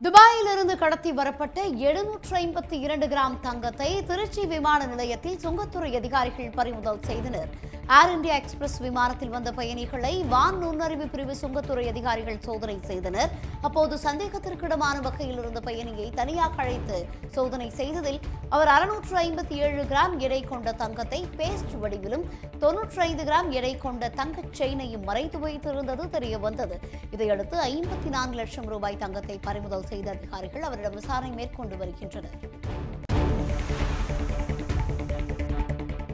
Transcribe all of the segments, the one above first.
துபாயிலிருந்து கடத்தி வரப்பட்ட 752 கிராம் தங்கத்தை திருச்சி விமான நிலையத்தில் சுங்கத்துறை அதிகாரிகள் பறிமுதல் செய்தனர். ஏர் இந்தியா எக்ஸ்பிரஸ் விமானத்தில் வந்த பயணிகளை வான் நுண்ணறிவு பிரிவு சுங்கத்துறை அதிகாரிகள் சோதனை செய்தனர். அப்போது சந்தேகத்திற்கிடமான வகையில் இருந்த பயணியை தனியாக அழைத்து சோதனை செய்ததில் அவர் 657 கிராம் எடை கொண்ட தங்கத்தை பேஸ்ட் வடிவிலும் 95 கிராம் எடை கொண்ட தங்கச் செயினையும் மறைத்து வைத்திருந்தது தெரியவந்தது. இதையடுத்து 54 லட்சம் ரூபாய் தங்கத்தை பறிமுதல் செய்த அதிகாரிகள் அவரிடம் விசாரணை மேற்கொண்டு வருகின்றனர்.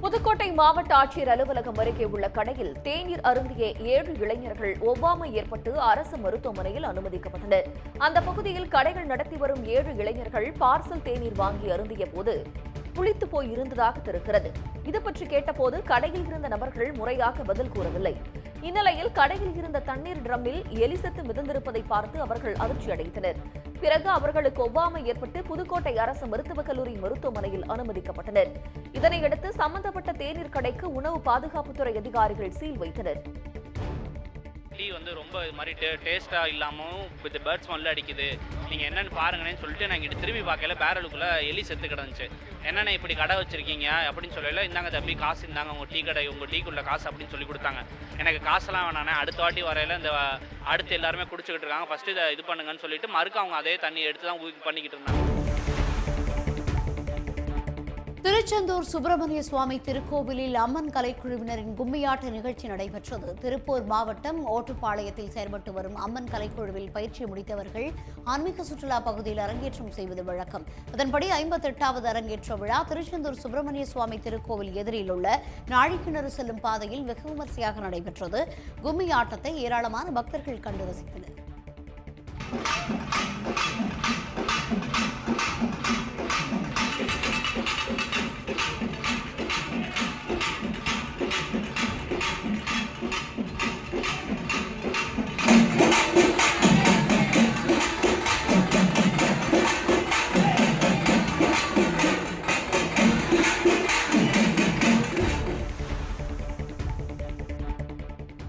புதுக்கோட்டை மாவட்ட ஆட்சியர் அலுவலகம் அருகே உள்ள கடையில் தேநீர் அருந்திய 7 இளைஞர்கள் ஒவ்வாமை ஏற்பட்டு அரசு மருத்துவமனையில் அனுமதிக்கப்பட்டனர். அந்த பகுதியில் கடைகள் நடத்தி வரும் 7 இளைஞர்கள் பார்சல் தேநீர் வாங்கி அருந்திய போது புளித்து போய் இருந்ததாக தெரிகிறது. இது பற்றி கேட்டபோது கடையில் இருந்த நபர்கள் முறையாக பதில் கூறவில்லை. இந்நிலையில் கடையில் இருந்த தண்ணீர் டிரம்மில் எலிசத்து மிதந்திருப்பதை பார்த்து அவர்கள் அதிர்ச்சி அடைந்தனர். பிறகு அவர்களுக்கு ஒவ்வாமை ஏற்பட்டு புதுக்கோட்டை அரசு மருத்துவக் கல்லூரி மருத்துவமனையில் அனுமதிக்கப்பட்டனர். இதனையடுத்து சம்பந்தப்பட்ட தேநீர் கடைக்கு உணவு பாதுகாப்புத்துறை அதிகாரிகள் சீல் வைத்தனர். டீ ரொம்ப இது மாதிரி டேஸ்ட்டாக இல்லாமல் இந்த பேர்ட்ஸ் ஸ்மெல் அடிக்குது, நீங்கள் என்னென்னு பாருங்கன்னு சொல்லிட்டு நாங்கள் இட்டு திரும்பி பார்க்கல பேரலுக்குள்ளே எலி செத்து கிடந்துச்சு. என்னென்ன இப்படி கடை வச்சுருக்கீங்க அப்படின்னு சொல்லல, இந்தாங்க தம்பி காசு இந்தாங்க, உங்கள் டீ கடை உங்கள் டீக்குள்ள காசு அப்படின்னு சொல்லி கொடுத்தாங்க. எனக்கு காசெல்லாம் வேணானே, அடுத்த வாட்டி வரையில் இந்த அடுத்து எல்லாருமே குடிச்சிக்கிட்டு இருக்காங்க, ஃபஸ்ட்டு இதை இது பண்ணுங்கன்னு சொல்லிட்டு மறுக்க அவங்க அதே தண்ணி எடுத்து தான் பண்ணிக்கிட்டு இருந்தாங்க. திருச்செந்தூர் சுப்பிரமணிய சுவாமி திருக்கோவிலில் அம்மன் கலைக்குழுவினரின் கும்மியாட்ட நிகழ்ச்சி நடைபெற்றது. திருப்பூர் மாவட்டம் ஓட்டுப்பாளையத்தில் செயல்பட்டு வரும் அம்மன் கலைக்குழுவில் பயிற்சி முடித்தவர்கள் ஆன்மீக சுற்றுலா பகுதியில் அரங்கேற்றம் செய்வது வழக்கம். அதன்படி 58வது அரங்கேற்ற விழா திருச்செந்தூர் சுப்பிரமணிய சுவாமி திருக்கோவில் எதிரில் உள்ள நாழிக்கிணறு செல்லும் பாதையில் வெகு விமர்சையாக நடைபெற்றது. கும்மி ஆட்டத்தை ஏராளமான பக்தர்கள் கண்டு ரசித்தனர்.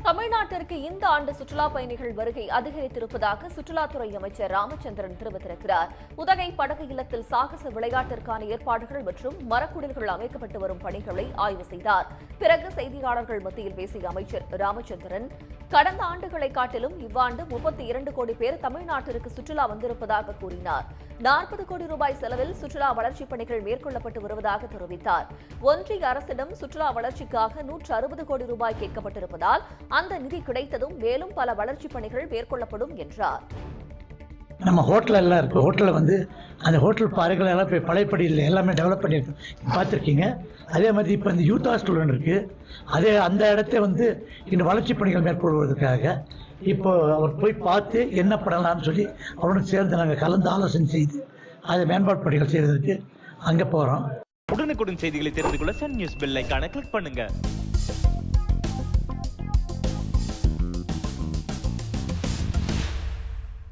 தமிழ்நாட்டிற்கு இந்த ஆண்டு சுற்றுலா பயணிகள் வருகை அதிகரித்திருப்பதாக சுற்றுலாத்துறை அமைச்சர் ராமச்சந்திரன் தெரிவித்திருக்கிறார். உதகை படகு இல்லத்தில் சாகச விளையாட்டிற்கான ஏற்பாடுகள் மற்றும் மரக்குடில்கள் அமைக்கப்பட்டு வரும் பணிகளை ஆய்வு செய்தார். பிறகு செய்தியாளர்கள் மத்தியில் பேசிய அமைச்சர் ராமச்சந்திரன், கடந்த ஆண்டுகளை காட்டிலும் இவ்வாண்டு 32 கோடி பேர் தமிழ்நாட்டிற்கு சுற்றுலா வந்திருப்பதாக கூறினார். 40 கோடி ரூபாய் செலவில் சுற்றுலா வளர்ச்சிப் பணிகள் மேற்கொள்ளப்பட்டு வருவதாக தெரிவித்தார். ஒன்றிய அரசிடம் சுற்றுலா வளர்ச்சிக்காக 160 கோடி ரூபாய் கேட்கப்பட்டிருப்பதால் அந்த நிதி கிடைத்ததும் மேலும் பல வளர்ச்சிப் பணிகள் மேற்கொள்ளப்படும் என்றார். நம்ம ஹோட்டல் எல்லாம் இருக்கு. ஹோட்டலில் அந்த ஹோட்டல் பாறைகள் எல்லாம் போய் பழையப்படியில் எல்லாமே டெவலப் பண்ணியிருக்கோம், பார்த்துருக்கீங்க. அதே மாதிரி இப்போ இந்த யூத் ஹாஸ்டல் ஒன்று இருக்குது. அந்த இடத்த இந்த வளர்ச்சி பணிகள் மேற்கொள்வதற்காக இப்போ அவர் போய் பார்த்து என்ன பண்ணலாம்னு சொல்லி அவருடன் சேர்ந்து நாங்கள் கலந்து ஆலோசனை செய்து அதை மேம்பாட்டு பணிகள் செய்வதற்கு அங்கே போகிறோம். உடனுக்குடன் செய்திகளை தெரிந்து கொள்ள சன் நியூஸ் பெல் ஐகானை கிளிக் பண்ணுங்க.